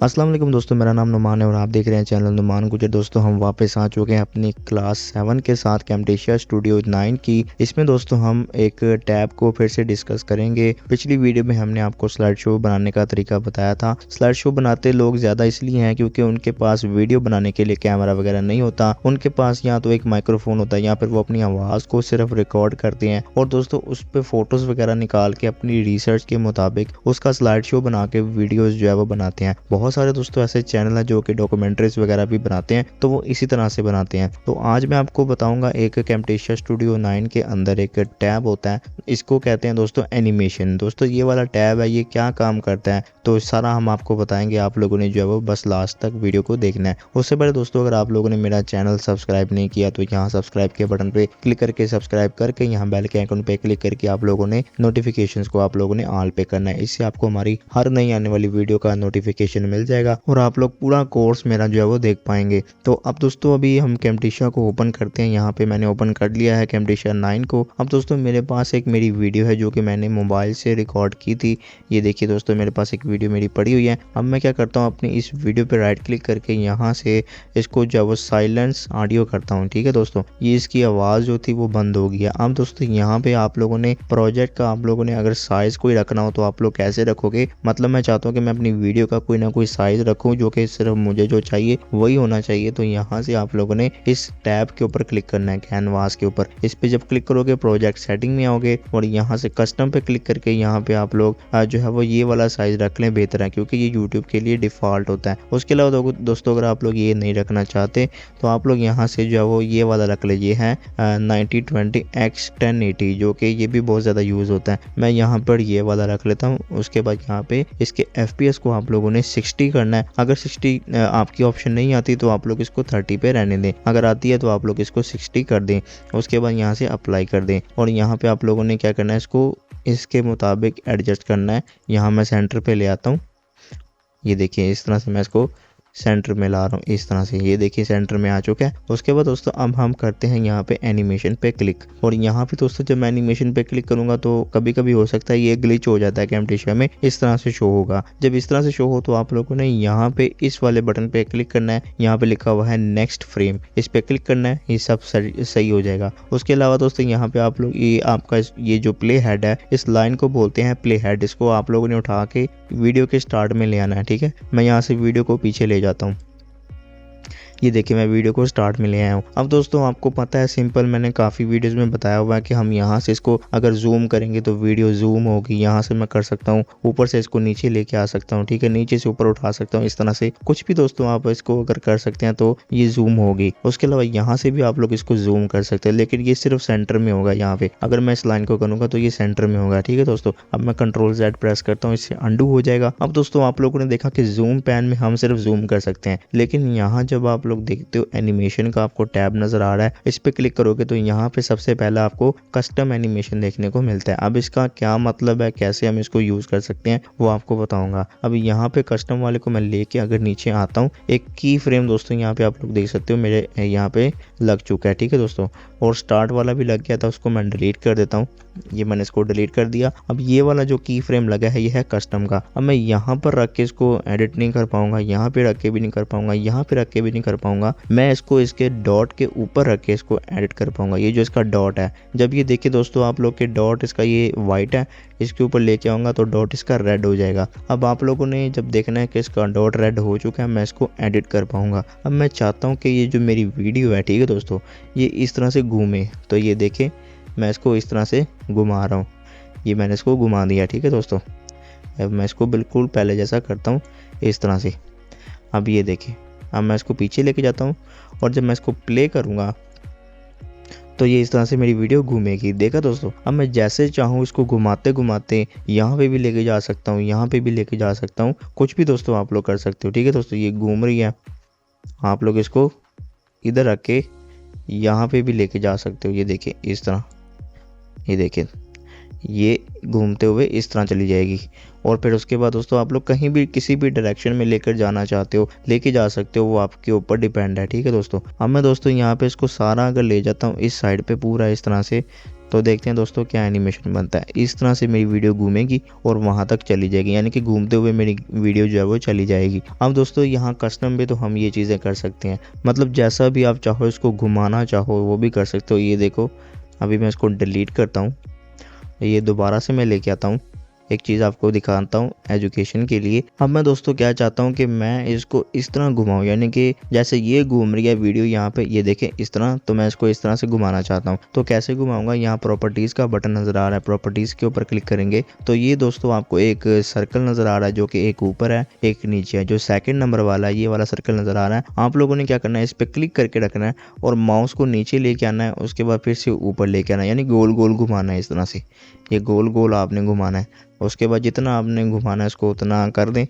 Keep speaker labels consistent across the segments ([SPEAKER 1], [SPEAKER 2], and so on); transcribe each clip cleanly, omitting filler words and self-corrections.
[SPEAKER 1] अस्सलाम वालेकुम दोस्तों, मेरा नाम नुमान है और आप देख रहे हैं चैनल नुमान गुजर। दोस्तों हम वापस आ चुके हैं अपनी क्लास 7 के साथ कैमटेशिया स्टूडियो 9 की। इसमें दोस्तों हम एक टैब को फिर से डिस्कस करेंगे। पिछली वीडियो में हमने आपको स्लाइड शो बनाने का तरीका बताया था। स्लाइड शो बनाते लोग ज़्यादा इसलिए हैं क्योंकि उनके पास वीडियो बनाने के लिए कैमरा वगैरह नहीं होता। उनके पास या तो एक माइक्रोफोन होता है या फिर वो अपनी आवाज़ को सिर्फ रिकॉर्ड करते हैं और दोस्तों उस पर फ़ोटोज़ वगैरह निकाल के अपनी रिसर्च के मुताबिक उसका स्लाइड शो बना के वीडियोज़ जो है वो बनाते हैं। बहुत सारे दोस्तों ऐसे चैनल हैं जो कि डॉक्यूमेंट्रीज वगैरह भी बनाते हैं, तो वो इसी तरह से बनाते हैं। तो आज मैं आपको बताऊंगा एक कैमटेशिया स्टूडियो 9 के अंदर एक टैब होता है, इसको कहते हैं दोस्तों एनिमेशन। दोस्तों ये वाला टैब है, ये क्या काम करता है तो सारा हम आपको बताएंगे। आप लोगों ने जो है वो बस लास्ट तक वीडियो को देखना है। उससे पहले दोस्तों अगर आप लोगों ने मेरा चैनल सब्सक्राइब नहीं किया तो यहाँ सब्सक्राइब के बटन पे क्लिक करके सब्सक्राइब करके यहाँ बेल के आइकन पे क्लिक करके आप लोगों ने नोटिफिकेशंस को आप लोगों ने ऑल पे करना है। इससे आपको हमारी हर नई आने वाली वीडियो का नोटिफिकेशन मिल जाएगा और आप लोग पूरा कोर्स मेरा जो है वो देख पाएंगे। तो अब दोस्तों अभी हम कैमटेशिया को ओपन करते हैं। यहाँ पे मैंने ओपन कर लिया है कैमटेशिया 9 को। अब दोस्तों मेरे पास एक मेरी वीडियो है जो कि मैंने मोबाइल से रिकॉर्ड की थी। ये देखिए दोस्तों मेरे पास एक वीडियो मेरी पड़ी हुई है। अब मैं क्या करता हूँ, अपनी इस वीडियो पे राइट क्लिक करके यहाँ से इसको जो है वो साइलेंस ऑडियो करता हूँ। ठीक है दोस्तों, ये इसकी आवाज़ जो थी वो बंद हो गई है। अब दोस्तों यहाँ पे आप लोगों ने प्रोजेक्ट का आप लोगों ने अगर साइज़ कोई रखना हो तो आप लोग कैसे रखोगे, मतलब मैं चाहता हूँ कि मैं अपनी वीडियो का कोई ना कोई साइज़ रखूँ जो कि सिर्फ मुझे जो चाहिए वही होना चाहिए। तो यहाँ से आप लोगों ने इस टैब के ऊपर क्लिक करना है, कैनवास के ऊपर। इस पे जब क्लिक करोगे प्रोजेक्ट सेटिंग में आओगे और यहाँ से कस्टम पे क्लिक करके यहाँ पे आप लोग जो है वो ये वाला साइज़ रख लें, बेहतर है क्योंकि ये यूट्यूब के लिए डिफ़ॉल्ट होता है। उसके अलावा दोस्तों अगर आप लोग ये नहीं रखना चाहते तो आप लोग यहाँ से जो है वो ये वाला रख लीजिए है 9020x1080, जो कि ये भी बहुत ज़्यादा यूज़ होता है। मैं यहाँ पर ये वाला रख लेता हूँ। उसके बाद यहाँ पे इसके FPS को आप लोगों ने 60 करना है। अगर 60 आपकी ऑप्शन नहीं आती तो आप लोग इसको 30 पे रहने दें, अगर आती है तो आप लोग इसको 60 कर दें। उसके बाद यहाँ से अप्लाई कर दें और यहाँ पे आप लोगों ने क्या करना है, इसको इसके मुताबिक एडजस्ट करना है। यहाँ मैं सेंटर पे ले आता हूँ। ये देखिए इस तरह से मैं इसको सेंटर में ला रहा हूँ, इस तरह से। ये देखिए सेंटर में आ चुका है। उसके बाद दोस्तों अब हम करते हैं यहाँ पे एनिमेशन पे क्लिक। और यहाँ पे दोस्तों जब मैं एनिमेशन पे क्लिक करूँगा तो कभी कभी हो सकता है ये ग्लिच हो जाता है कैमटेशिया में, इस तरह से शो होगा। जब इस तरह से शो हो तो आप लोगों ने यहाँ पे इस वाले बटन पे क्लिक करना है। यहाँ पे लिखा हुआ है नेक्स्ट फ्रेम, इस पे क्लिक करना है, ये सब सही हो जाएगा। उसके अलावा दोस्तों यहाँ पे आप लोग ये आपका ये जो प्ले हेड है, इस लाइन को बोलते हैं प्ले हेड। इसको आप लोगों ने उठा के वीडियो के स्टार्ट में ले आना है। ठीक है, मैं यहाँ से वीडियो को पीछे ले जाता हूँ। ये देखिए मैं वीडियो को स्टार्ट में ले आया हूँ। अब दोस्तों आपको पता है सिंपल, मैंने काफ़ी वीडियोस में बताया हुआ है कि हम यहाँ से इसको अगर जूम करेंगे तो वीडियो जूम होगी। यहाँ से मैं कर सकता हूँ, ऊपर से इसको नीचे लेके आ सकता हूँ। ठीक है, नीचे से ऊपर उठा सकता हूँ, इस तरह से कुछ भी दोस्तों आप इसको अगर कर सकते हैं तो ये जूम होगी। उसके अलावा यहाँ से भी आप लोग इसको जूम कर सकते हैं, लेकिन ये सिर्फ सेंटर में होगा। यहाँ पे अगर मैं इस लाइन को करूँगा तो ये सेंटर में होगा। ठीक है दोस्तों, अब मैं Ctrl+Z प्रेस करता हूँ, इससे अंडू हो जाएगा। अब दोस्तों आप लोगों ने देखा कि जूम पैन में हम सिर्फ जूम कर सकते हैं, लेकिन यहाँ जब आप लोग देखते हो एनिमेशन का आपको टैब नजर आ रहा है, इस पे क्लिक करोगे तो यहाँ पे सबसे पहले आपको कस्टम एनिमेशन देखने को मिलता है। अब इसका क्या मतलब है, कैसे हम इसको यूज कर सकते हैं वो आपको बताऊंगा। अब यहाँ पे कस्टम वाले को मैं लेके अगर नीचे आता हूँ, एक की फ्रेम दोस्तों यहाँ पे आप लोग देख सकते हो मेरे यहाँ पे लग चुका है। ठीक है दोस्तों, और स्टार्ट वाला भी लग गया था, उसको मैं डिलीट कर देता हूँ। ये मैंने इसको डिलीट कर दिया। अब ये वाला जो की फ्रेम लगा है ये है कस्टम का। अब मैं यहाँ पर रख के इसको एडिट नहीं कर पाऊंगा, यहाँ पे रख के भी नहीं कर पाऊंगा, यहाँ पे रख के भी नहीं कर पाऊंगा। मैं इसको इसके डॉट के ऊपर रख के इसको एडिट कर पाऊंगा। ये जो इसका डॉट है, जब ये देखिए दोस्तों आप लोग के डॉट इसका ये वाइट है, इसके ऊपर लेके आऊँगा तो डॉट इसका रेड हो जाएगा। अब आप लोगों ने जब देखना है कि इसका डॉट रेड हो चुका है, मैं इसको एडिट कर पाऊँगा। अब मैं चाहता हूँ कि ये जो मेरी वीडियो है, ठीक है दोस्तों, ये इस तरह से घूमे। तो ये देखें मैं इसको इस तरह से घुमा रहा हूँ, ये मैंने इसको घुमा दिया। ठीक है दोस्तों, अब मैं इसको बिल्कुल पहले जैसा करता हूँ इस तरह से। अब ये देखें, अब मैं इसको पीछे लेके जाता हूँ और जब मैं इसको प्ले करूँगा तो ये इस तरह से मेरी वीडियो घूमेगी। देखा दोस्तों, अब मैं जैसे चाहूँ इसको घुमाते घुमाते यहाँ पे भी लेके जा सकता हूँ, यहाँ पे भी लेके जा सकता हूँ, कुछ भी दोस्तों आप लोग कर सकते हो। ठीक है दोस्तों, ये घूम रही है, आप लोग इसको इधर रख के यहाँ पे भी लेके जा सकते हो। ये देखिए इस तरह, ये देखिए ये घूमते हुए इस तरह चली जाएगी। और फिर उसके बाद दोस्तों आप लोग कहीं भी किसी भी डायरेक्शन में लेकर जाना चाहते हो लेके जा सकते हो, वो आपके ऊपर डिपेंड है। ठीक है दोस्तों, अब मैं दोस्तों यहाँ पे इसको सारा अगर ले जाता हूँ इस साइड पे पूरा इस तरह से, तो देखते हैं दोस्तों क्या एनिमेशन बनता है। इस तरह से मेरी वीडियो घूमेगी और वहाँ तक चली जाएगी, यानी कि घूमते हुए मेरी वीडियो जो है वो चली जाएगी। अब दोस्तों यहाँ कस्टम में तो हम ये चीज़ें कर सकते हैं, मतलब जैसा भी आप चाहो इसको घुमाना चाहो वो भी कर सकते हो। ये देखो अभी मैं इसको डिलीट करता हूँ, ये दोबारा से मैं लेके आता हूँ। एक चीज़ आपको दिखाता हूँ एजुकेशन के लिए। अब मैं दोस्तों क्या चाहता हूँ कि मैं इसको इस तरह घुमाऊँ, यानी कि जैसे ये घूम रही है वीडियो यहाँ पे, ये देखें इस तरह, तो मैं इसको इस तरह से घुमाना चाहता हूँ। तो कैसे घुमाऊँगा, यहाँ प्रॉपर्टीज़ का बटन नज़र आ रहा है, प्रॉपर्टीज़ के ऊपर क्लिक करेंगे तो ये दोस्तों आपको एक सर्कल नज़र आ रहा है जो कि एक ऊपर है एक नीचे है। जो सेकेंड नंबर वाला है ये वाला सर्कल नज़र आ रहा है, आप लोगों ने क्या करना है, इस पर क्लिक करके रखना है और माउस को नीचे लेके आना है, उसके बाद फिर से ऊपर लेके आना है, यानी गोल गोल घुमाना है। इस तरह से ये गोल गोल आपने घुमाना है। उसके बाद जितना आपने घुमाना है इसको उतना कर दें।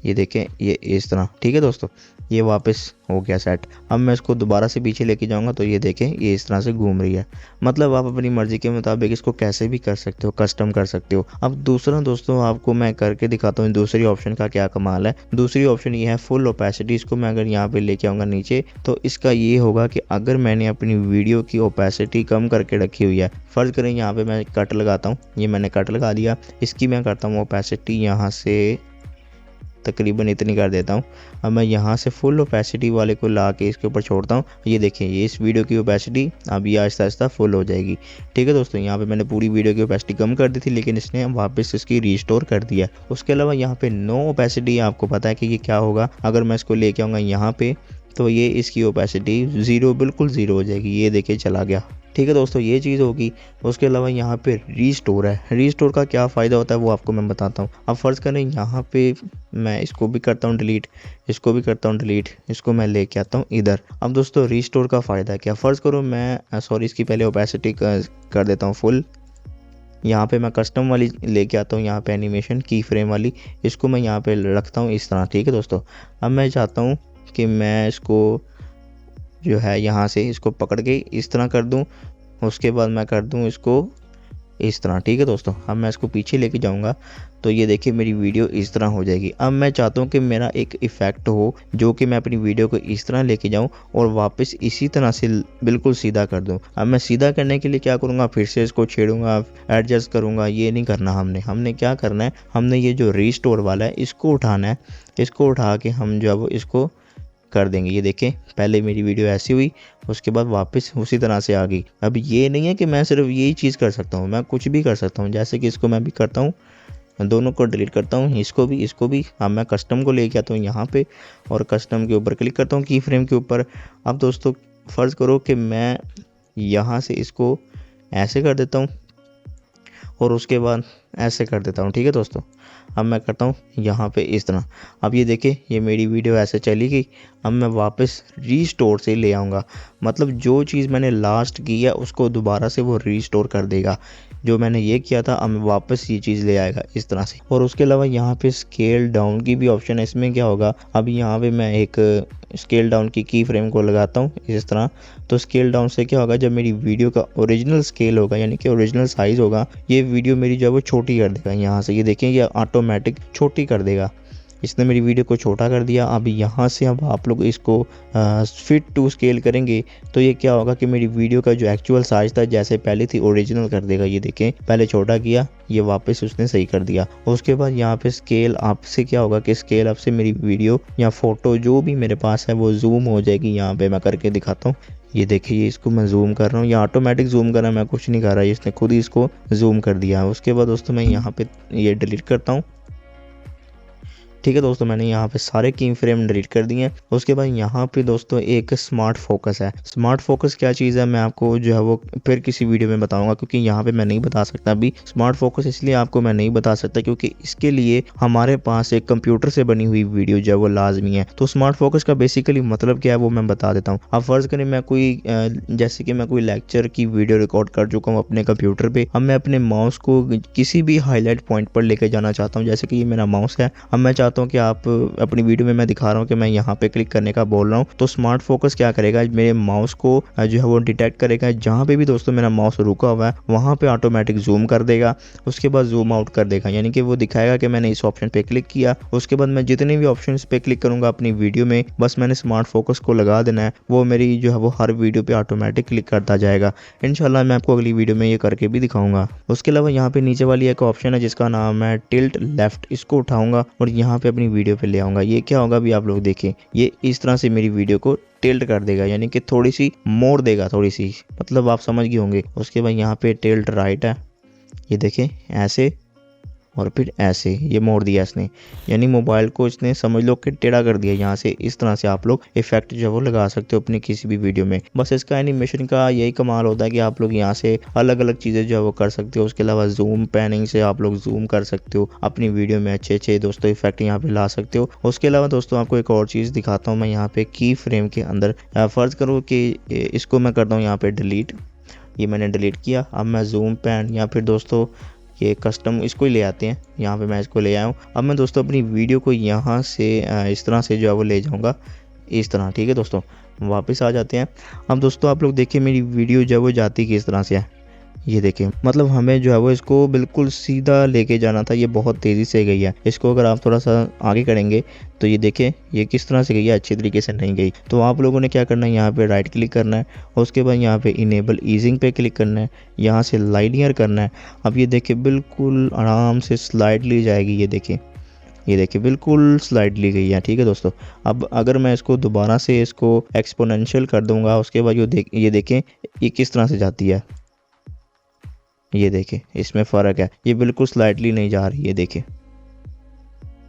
[SPEAKER 1] ये देखें ये इस तरह, ठीक है दोस्तों, ये वापस हो गया सेट। अब मैं इसको दोबारा से पीछे लेके जाऊंगा तो ये देखें ये इस तरह से घूम रही है। मतलब आप अपनी मर्ज़ी के मुताबिक इसको कैसे भी कर सकते हो, कस्टम कर सकते हो। अब दूसरा दोस्तों आपको मैं करके दिखाता हूँ दूसरी ऑप्शन का क्या कमाल है। दूसरी ऑप्शन ये है फुल ओपेसिटी। इसको मैं अगर यहाँ पे लेके आऊँगा नीचे तो इसका ये होगा कि अगर मैंने अपनी वीडियो की ओपेसिटी कम करके रखी हुई है, फ़र्ज़ करें यहाँ पर मैं कट लगाता हूँ, ये मैंने कट लगा दिया, इसकी मैं करता हूँ ओपेसिटी यहाँ से तकरीबन इतनी कर देता हूँ। अब मैं यहाँ से फुल ओपेसिटी वाले को ला के इसके ऊपर छोड़ता हूँ। ये देखें ये इस वीडियो की ओपेसिटी अब ये आहिस्ता आहिस्ता फुल हो जाएगी। ठीक है दोस्तों, यहाँ पे मैंने पूरी वीडियो की ओपेसिटी कम कर दी थी लेकिन इसने वापस इसकी रीस्टोर कर दिया। उसके अलावा यहाँ पे नो ओपेसिटी, आपको पता है कि ये क्या होगा। अगर मैं इसको लेके आऊँगा यहाँ पे तो ये इसकी ओपेसिटी ज़ीरो, बिल्कुल ज़ीरो हो जाएगी। ये देखिए चला गया। ठीक है दोस्तों, ये चीज़ होगी। उसके अलावा यहाँ पे रीस्टोर है। रीस्टोर का क्या फ़ायदा होता है वो आपको मैं बताता हूँ। अब फ़र्ज़ करें यहाँ पे मैं इसको भी करता हूँ डिलीट, इसको भी करता हूँ डिलीट, इसको मैं लेके आता हूँ इधर। अब दोस्तों रीस्टोर का फ़ायदा क्या, फ़र्ज़ करो मैं सॉरी इसकी पहले ओपेसिटी कर देता हूँ फुल। यहाँ पे मैं कस्टम वाली लेके आता हूँ, यहाँ पे एनिमेशन की फ्रेम वाली, इसको मैं यहाँ पे रखता हूँ इस तरह। ठीक है दोस्तों, अब मैं चाहता हूँ कि मैं इसको जो है यहाँ से इसको पकड़ के इस तरह कर दूँ, उसके बाद मैं कर दूँ इसको इस तरह। ठीक है दोस्तों, अब मैं इसको पीछे लेके जाऊँगा तो ये देखिए मेरी वीडियो इस तरह हो जाएगी। अब मैं चाहता हूँ कि मेरा एक इफ़ेक्ट हो जो कि मैं अपनी वीडियो को इस तरह लेके जाऊँ और वापस इसी तरह से बिल्कुल सीधा कर दूँ। अब मैं सीधा करने के लिए क्या करूँगा, फिर से इसको छेड़ूँगा, एडजस्ट करूँगा, ये नहीं करना। हमने क्या करना है, हमने ये जो रीस्टोर वाला है इसको उठाना है। इसको उठा के हम जो है वो इसको कर देंगे। ये देखें पहले मेरी वीडियो ऐसी हुई, उसके बाद वापस उसी तरह से आ गई। अब ये नहीं है कि मैं सिर्फ यही चीज़ कर सकता हूँ, मैं कुछ भी कर सकता हूँ। जैसे कि इसको मैं भी करता हूँ, दोनों को डिलीट करता हूँ, इसको भी। अब मैं कस्टम को लेके आता हूँ यहाँ पे और कस्टम के ऊपर क्लिक करता हूँ की फ्रेम के ऊपर। अब दोस्तों फ़र्ज़ करो कि मैं यहाँ से इसको ऐसे कर देता हूँ और उसके बाद ऐसे कर देता हूँ। ठीक है दोस्तों, अब मैं करता हूँ यहाँ पे इस तरह। अब ये देखिए ये मेरी वीडियो ऐसे चली गई। अब मैं वापस रीस्टोर से ले आऊँगा, मतलब जो चीज़ मैंने लास्ट की है उसको दोबारा से वो रीस्टोर कर देगा। जो मैंने ये किया था अब वापस ये चीज़ ले आएगा इस तरह से। और उसके अलावा यहाँ पे स्केल डाउन की भी ऑप्शन है। इसमें क्या होगा, अब यहाँ पे मैं एक स्केल डाउन की फ्रेम को लगाता हूँ इस तरह। तो स्केल डाउन से क्या होगा, जब मेरी वीडियो का ओरिजिनल स्केल होगा यानी कि ओरिजिनल साइज़ होगा, ये वीडियो मेरी जो है वो छोटी कर देगा। यहाँ से ये देखें ये ऑटोमेटिक छोटी कर देगा, इसने मेरी वीडियो को छोटा कर दिया। अब यहाँ से अब आप लोग इसको फिट टू स्केल करेंगे तो ये क्या होगा कि मेरी वीडियो का जो एक्चुअल साइज़ था जैसे पहले थी ओरिजिनल कर देगा। ये देखें पहले छोटा किया, ये वापस उसने सही कर दिया। उसके बाद यहाँ पे स्केल अप से क्या होगा कि स्केल अप से मेरी वीडियो या फ़ोटो जो भी मेरे पास है वो जूम हो जाएगी। यहाँ पे मैं करके दिखाता हूँ, ये देखिए इसको मैं जूम कर रहा हूँ, ये ऑटोमेटिक जूम कर रहा है, मैं कुछ नहीं कर रहा, इसने खुद ही इसको जूम कर दिया। उसके बाद दोस्तों मैं यहाँ पे ये डिलीट करता हूँ। ठीक है दोस्तों, मैंने यहाँ पे सारे की फ्रेम डिलीट कर दिए हैं। उसके बाद यहाँ पे दोस्तों एक स्मार्ट फोकस है। स्मार्ट फोकस क्या चीज़ है मैं आपको जो है वो फिर किसी वीडियो में बताऊंगा, क्योंकि यहाँ पे मैं नहीं बता सकता अभी। स्मार्ट फोकस इसलिए आपको मैं नहीं बता सकता क्योंकि इसके लिए हमारे पास एक कंप्यूटर से बनी हुई वीडियो जो है वो लाजमी है। तो स्मार्ट फोकस का बेसिकली मतलब क्या है वो मैं बता देता हूँ। अब फ़र्ज़ करें मैं कोई जैसे कि मैं कोई लेक्चर की वीडियो रिकॉर्ड कर चुका हूँ अपने कंप्यूटर पर। अब मैं अपने माउस को किसी भी हाईलाइट पॉइंट पर लेके जाना चाहता हूँ, जैसे कि ये मेरा माउस है। अब मैं चाहता हूँ कि आप अपनी वीडियो में मैं दिखा रहा हूँ कि मैं यहाँ पे क्लिक करने का बोल रहा हूँ, तो स्मार्ट फोकस क्या करेगा, मेरे माउस को जो है वो डिटेक्ट करेगा, जहाँ पे भी दोस्तों मेरा माउस रुका हुआ है वहाँ पे ऑटोमेटिक जूम कर देगा, उसके बाद जूम आउट कर देगा, यानी कि वो दिखाएगा कि मैंने इस ऑप्शन पे क्लिक किया। उसके बाद मैं जितने भी ऑप्शन पे क्लिक करूंगा अपनी वीडियो में, बस मैंने स्मार्ट फोकस को लगा देना है, वो मेरी जो है वो हर वीडियो पे ऑटोमेटिक क्लिक करता जाएगा। इंशाल्लाह मैं आपको अगली वीडियो में ये करके भी दिखाऊंगा। उसके अलावा यहाँ पे नीचे वाली एक ऑप्शन है जिसका नाम है टिल्ट लेफ्ट, इसको उठाऊंगा और यहाँ पे अपनी वीडियो पे ले आऊंगा। ये क्या होगा अभी आप लोग देखें, ये इस तरह से मेरी वीडियो को टिल्ट कर देगा, यानी कि थोड़ी सी मोड़ देगा, थोड़ी सी, मतलब आप समझ गए होंगे। उसके बाद यहाँ पे टिल्ट राइट है, ये देखें ऐसे और फिर ऐसे, ये मोड़ दिया इसने, यानी मोबाइल को इसने समझ लो कि टेढ़ा कर दिया। यहाँ से इस तरह से आप लोग इफेक्ट जो है वो लगा सकते हो अपनी किसी भी वीडियो में। बस इसका एनिमेशन का यही कमाल होता है कि आप लोग यहाँ से अलग अलग चीज़ें जो है वो कर सकते हो। उसके अलावा जूम पैनिंग से आप लोग जूम कर सकते हो, अपनी वीडियो में अच्छे अच्छे दोस्तों इफेक्ट यहाँ पे ला सकते हो। उसके अलावा दोस्तों आपको एक और चीज़ दिखाता हूँ मैं यहाँ पे की फ्रेम के अंदर। फ़र्ज़ करो कि इसको मैं करता हूँ यहाँ पे डिलीट, ये मैंने डिलीट किया। अब मैं जूम पैन या फिर दोस्तों ये कस्टम इसको ही ले आते हैं, यहाँ पे मैं इसको ले आया हूँ। अब मैं दोस्तों अपनी वीडियो को यहाँ से इस तरह से जो है वो ले जाऊँगा, इस तरह, ठीक है दोस्तों। वापस आ जाते हैं। अब दोस्तों आप लोग देखिए मेरी वीडियो जो है वो जाती किस तरह से है, ये देखिए, मतलब हमें जो है वो इसको बिल्कुल सीधा लेके जाना था, ये बहुत तेज़ी से गई है। इसको अगर आप थोड़ा सा आगे करेंगे तो ये देखें ये किस तरह से गई है, अच्छी तरीके से नहीं गई। तो आप लोगों ने क्या करना है, यहाँ पे राइट क्लिक करना है, उसके बाद यहाँ पे इनेबल ईजिंग पे क्लिक करना है, यहाँ से लाइनियर करना है। अब ये देखिए बिल्कुल आराम से स्लाइड ली जाएगी, ये देखिए बिल्कुल स्लाइड ली गई है, ठीक है दोस्तों। अब अगर मैं इसको दोबारा से इसको एक्सपोनेंशियल कर दूंगा, उसके बाद ये देखें ये किस तरह से जाती है, ये देखें इसमें फ़र्क है, ये बिल्कुल स्लाइडली नहीं जा रही है, देखें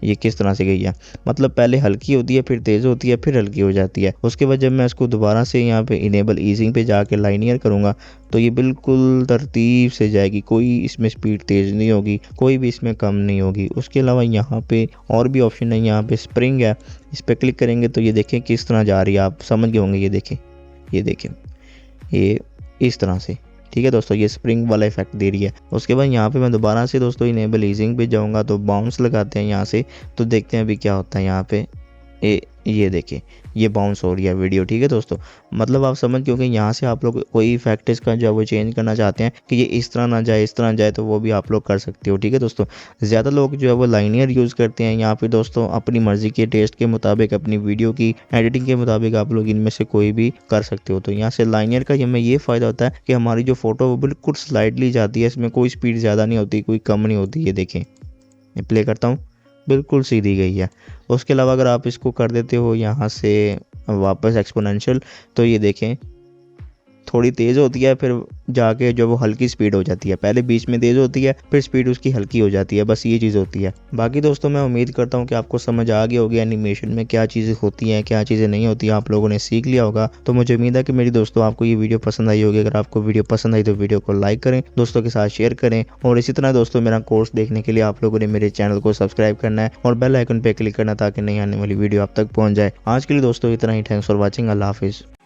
[SPEAKER 1] ये किस तरह से गई है। मतलब पहले हल्की होती है, फिर तेज़ होती है, फिर हल्की हो जाती है। उसके बाद जब मैं इसको दोबारा से यहाँ पे इनेबल ईजिंग पे जाके लाइनियर करूँगा तो ये बिल्कुल तरतीब से जाएगी, कोई इसमें स्पीड तेज़ नहीं होगी, कोई भी इसमें कम नहीं होगी। उसके अलावा यहाँ पे और भी ऑप्शन है, यहाँ पे स्प्रिंग है, इस पर क्लिक करेंगे तो ये देखें किस तरह जा रही है, आप समझ गए होंगे। ये देखें ये इस तरह से, ठीक है दोस्तों, ये स्प्रिंग वाला इफेक्ट दे रही है। उसके बाद यहाँ पे मैं दोबारा से दोस्तों इनेबल ईजिंग पे जाऊँगा तो बाउंस लगाते हैं यहाँ से, तो देखते हैं अभी क्या होता है। यहाँ पे ये देखिए ये बाउंस हो रही है वीडियो, ठीक है दोस्तों। मतलब आप समझ क्योंकि यहाँ से आप लोग कोई इफेक्ट इसका जो है वो चेंज करना चाहते हैं कि ये इस तरह ना जाए, इस तरह जाए, तो वो भी आप लोग कर सकते हो, ठीक है दोस्तों। ज़्यादा लोग जो है वो लाइनियर यूज़ करते हैं। यहाँ पे दोस्तों अपनी मर्ज़ी के टेस्ट के मुताबिक, अपनी वीडियो की एडिटिंग के मुताबिक आप लोग इनमें से कोई भी कर सकते हो। तो यहाँ से लाइनियर का हमें ये फ़ायदा होता है कि हमारी जो फ़ोटो वो बिल्कुल स्लाइडली जाती है, इसमें कोई स्पीड ज़्यादा नहीं होती, कोई कम नहीं होती। ये देखें, मैं प्ले करता हूँ, बिल्कुल सीधी गई है। उसके अलावा अगर आप इसको कर देते हो यहाँ से वापस एक्सपोनेंशियल, तो ये देखें थोड़ी तेज़ होती है, फिर जाके जो वो हल्की स्पीड हो जाती है। पहले बीच में तेज़ होती है, फिर स्पीड उसकी हल्की हो जाती है, बस ये चीज़ होती है। बाकी दोस्तों मैं उम्मीद करता हूँ कि आपको समझ आ गई होगी एनिमेशन में क्या चीज़ें होती हैं, क्या चीज़ें नहीं होती, आप लोगों ने सीख लिया होगा। तो मुझे उम्मीद है कि मेरी दोस्तों आपको ये वीडियो पसंद आई होगी। अगर आपको वीडियो पसंद आई तो वीडियो को लाइक करें, दोस्तों के साथ शेयर करें, और इसी तरह दोस्तों मेरा कोर्स देखने के लिए आप लोगों ने मेरे चैनल को सब्सक्राइब करना है और बेल आइकन पर क्लिक करना ताकि नई आने वाली वीडियो आप तक पहुँच जाए। आज के लिए दोस्तों इतना ही। Thanks for watching. अल्लाह हाफिज़।